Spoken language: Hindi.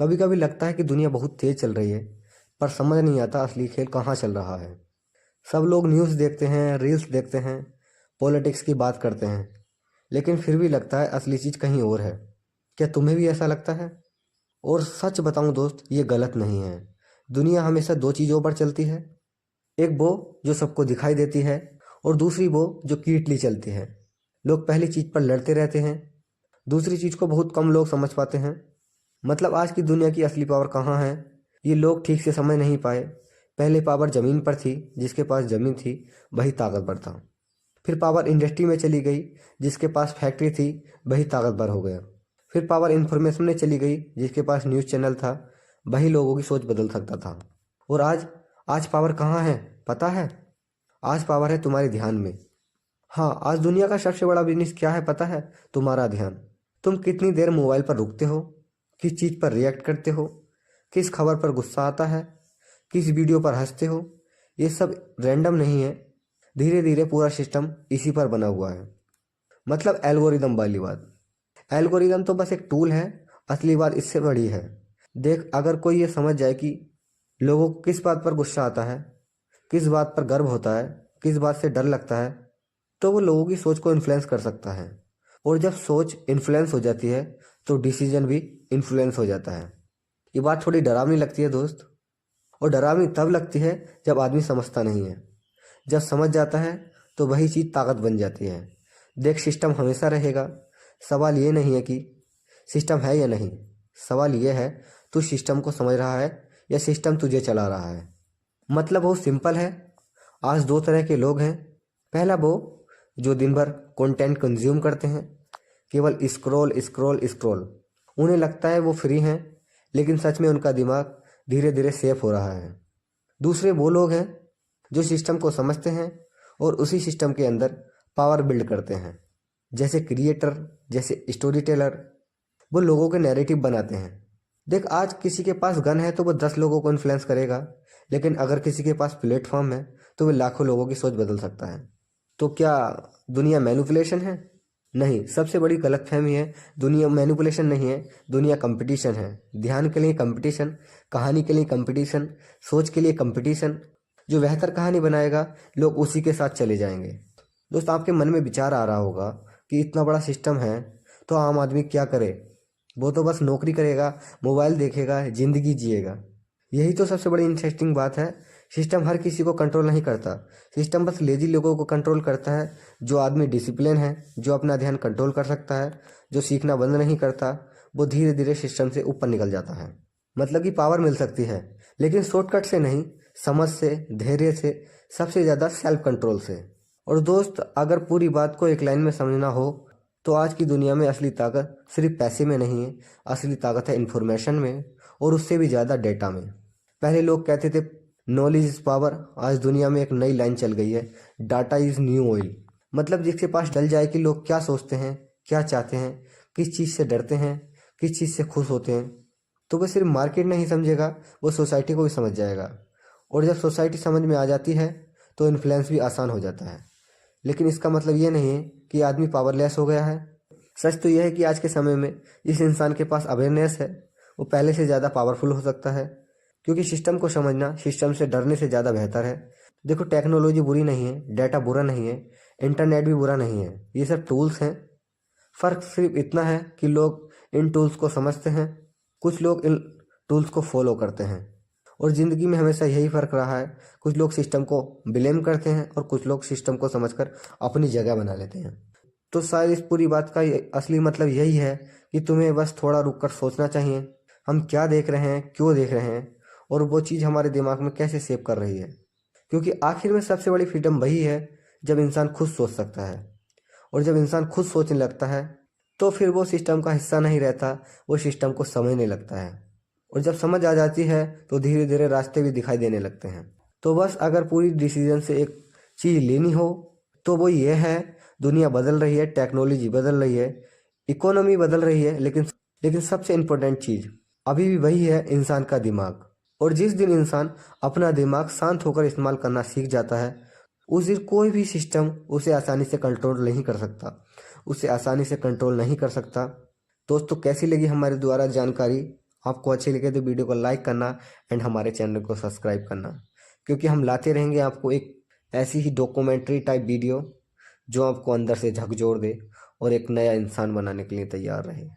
कभी कभी लगता है कि दुनिया बहुत तेज चल रही है, पर समझ नहीं आता असली खेल कहाँ चल रहा है। सब लोग न्यूज़ देखते हैं, रील्स देखते हैं, पॉलिटिक्स की बात करते हैं, लेकिन फिर भी लगता है असली चीज़ कहीं और है। क्या तुम्हें भी ऐसा लगता है? और सच बताऊं दोस्त, ये गलत नहीं है। दुनिया हमेशा दो चीज़ों पर चलती है। एक वो जो सबको दिखाई देती है, और दूसरी वो जो कीटली चलती है। लोग पहली चीज़ पर लड़ते रहते हैं, दूसरी चीज़ को बहुत कम लोग समझ पाते हैं। मतलब आज की दुनिया की असली पावर कहाँ है, ये लोग ठीक से समझ नहीं पाए। पहले पावर ज़मीन पर थी, जिसके पास ज़मीन थी वही ताकतवर था। फिर पावर इंडस्ट्री में चली गई, जिसके पास फैक्ट्री थी वही ताकतवर हो गया। फिर पावर इंफॉर्मेशन में चली गई, जिसके पास न्यूज़ चैनल था वही लोगों की सोच बदल सकता था। और आज आज पावर कहाँ है पता है? आज पावर है तुम्हारे ध्यान में। हाँ, आज दुनिया का सबसे बड़ा बिजनेस क्या है पता है? तुम्हारा ध्यान। तुम कितनी देर मोबाइल पर रुकते हो, किस चीज़ पर रिएक्ट करते हो, किस खबर पर गुस्सा आता है, किस वीडियो पर हंसते हो। ये सब रैंडम नहीं है। धीरे धीरे पूरा सिस्टम इसी पर बना हुआ है। मतलब एल्गोरिदम वाली बात। एल्गोरिदम तो बस एक टूल है, असली बात इससे बड़ी है। देख, अगर कोई ये समझ जाए कि लोगों को किस बात पर गुस्सा आता है, किस बात पर गर्व होता है, किस बात से डर लगता है, तो वो लोगों की सोच को इन्फ्लुएंस कर सकता है। और जब सोच इन्फ्लुएंस हो जाती है तो डिसीजन भी इन्फ्लुएंस हो जाता है। ये बात थोड़ी डरावनी लगती है दोस्त, और डरावनी तब लगती है जब आदमी समझता नहीं है। जब समझ जाता है तो वही चीज़ ताकत बन जाती है। देख, सिस्टम हमेशा रहेगा। सवाल ये नहीं है कि सिस्टम है या नहीं, सवाल ये है तू सिस्टम को समझ रहा है या सिस्टम तुझे चला रहा है। मतलब बहुत सिंपल है। आज दो तरह के लोग हैं। पहला वो जो दिन भर कंटेंट कंज्यूम करते हैं, केवल स्क्रॉल स्क्रॉल स्क्रॉल। उन्हें लगता है वो फ्री हैं, लेकिन सच में उनका दिमाग धीरे धीरे सेफ हो रहा है। दूसरे वो लोग हैं जो सिस्टम को समझते हैं और उसी सिस्टम के अंदर पावर बिल्ड करते हैं, जैसे क्रिएटर, जैसे स्टोरी टेलर। वो लोगों के नैरेटिव बनाते हैं। देख, आज किसी के पास गन है तो वो 10 लोगों को इन्फ्लुएंस करेगा, लेकिन अगर किसी के पास प्लेटफॉर्म है तो वो लाखों लोगों की सोच बदल सकता है। तो क्या दुनिया मैनिपुलेशन है? नहीं, सबसे बड़ी गलतफहमी है। दुनिया मैनिपुलेशन नहीं है, दुनिया कंपटीशन है। ध्यान के लिए कंपटीशन, कहानी के लिए कंपटीशन, सोच के लिए कंपटीशन। जो बेहतर कहानी बनाएगा लोग उसी के साथ चले जाएंगे। दोस्त, आपके मन में विचार आ रहा होगा कि इतना बड़ा सिस्टम है तो आम आदमी क्या करे? वो तो बस नौकरी करेगा, मोबाइल देखेगा, जिंदगी जिएगा। यही तो सबसे बड़ी इंटरेस्टिंग बात है। सिस्टम हर किसी को कंट्रोल नहीं करता। सिस्टम बस लेजी लोगों को कंट्रोल करता है। जो आदमी डिसिप्लिन है, जो अपना ध्यान कंट्रोल कर सकता है, जो सीखना बंद नहीं करता, वो धीरे धीरे सिस्टम से ऊपर निकल जाता है। मतलब कि पावर मिल सकती है, लेकिन शॉर्टकट से नहीं, समझ से, धैर्य से, सबसे ज़्यादा सेल्फ कंट्रोल से। और दोस्त, अगर पूरी बात को एक लाइन में समझना हो तो आज की दुनिया में असली ताकत सिर्फ पैसे में नहीं है। असली ताकत है इन्फॉर्मेशन में, और उससे भी ज़्यादा डेटा में। पहले लोग कहते थे नॉलेज इज पावर। आज दुनिया में एक नई लाइन चल गई है, डाटा इज न्यू ऑयल। मतलब जिसके पास डल जाए कि लोग क्या सोचते हैं, क्या चाहते हैं, किस चीज़ से डरते हैं, किस चीज़ से खुश होते हैं, तो वह सिर्फ मार्केट नहीं समझेगा, वो सोसाइटी को भी समझ जाएगा। और जब सोसाइटी समझ में आ जाती है तो इन्फ्लुएंस भी आसान हो जाता है। लेकिन इसका मतलब ये नहीं है कि आदमी पावरलेस हो गया है। सच तो यह है कि आज के समय में जिस इंसान के पास अवेयरनेस है वो पहले से ज़्यादा पावरफुल हो सकता है, क्योंकि सिस्टम को समझना सिस्टम से डरने से ज़्यादा बेहतर है। देखो, टेक्नोलॉजी बुरी नहीं है, डाटा बुरा नहीं है, इंटरनेट भी बुरा नहीं है। ये सब टूल्स हैं। फ़र्क सिर्फ इतना है कि लोग इन टूल्स को समझते हैं, कुछ लोग इन टूल्स को फॉलो करते हैं। और ज़िंदगी में हमेशा यही फ़र्क रहा है। कुछ लोग सिस्टम को ब्लेम करते हैं और कुछ लोग सिस्टम को समझकर अपनी जगह बना लेते हैं। तो शायद इस पूरी बात का असली मतलब यही है कि तुम्हें बस थोड़ा रुक कर सोचना चाहिए, हम क्या देख रहे हैं, क्यों देख रहे हैं, और वो चीज़ हमारे दिमाग में कैसे सेव कर रही है। क्योंकि आखिर में सबसे बड़ी फ्रीडम वही है जब इंसान खुद सोच सकता है। और जब इंसान खुद सोचने लगता है तो फिर वो सिस्टम का हिस्सा नहीं रहता, वो सिस्टम को समझने लगता है। और जब समझ आ जाती है तो धीरे धीरे रास्ते भी दिखाई देने लगते हैं। तो बस अगर पूरी डिसीजन से एक चीज़ लेनी हो तो वो ये है, दुनिया बदल रही है, टेक्नोलॉजी बदल रही है, इकोनॉमी बदल रही है, लेकिन सबसे इम्पोर्टेंट चीज़ अभी भी वही है, इंसान का दिमाग। और जिस दिन इंसान अपना दिमाग शांत होकर इस्तेमाल करना सीख जाता है, उस दिन कोई भी सिस्टम उसे आसानी से कंट्रोल नहीं कर सकता, उसे आसानी से कंट्रोल नहीं कर सकता। दोस्तों, कैसी लगी हमारे द्वारा जानकारी? आपको अच्छी लगे तो वीडियो को लाइक करना एंड हमारे चैनल को सब्सक्राइब करना, क्योंकि हम लाते रहेंगे आपको एक ऐसी ही डॉक्यूमेंट्री टाइप वीडियो जो आपको अंदर से झकझोर दे और एक नया इंसान बनाने के लिए तैयार रहे।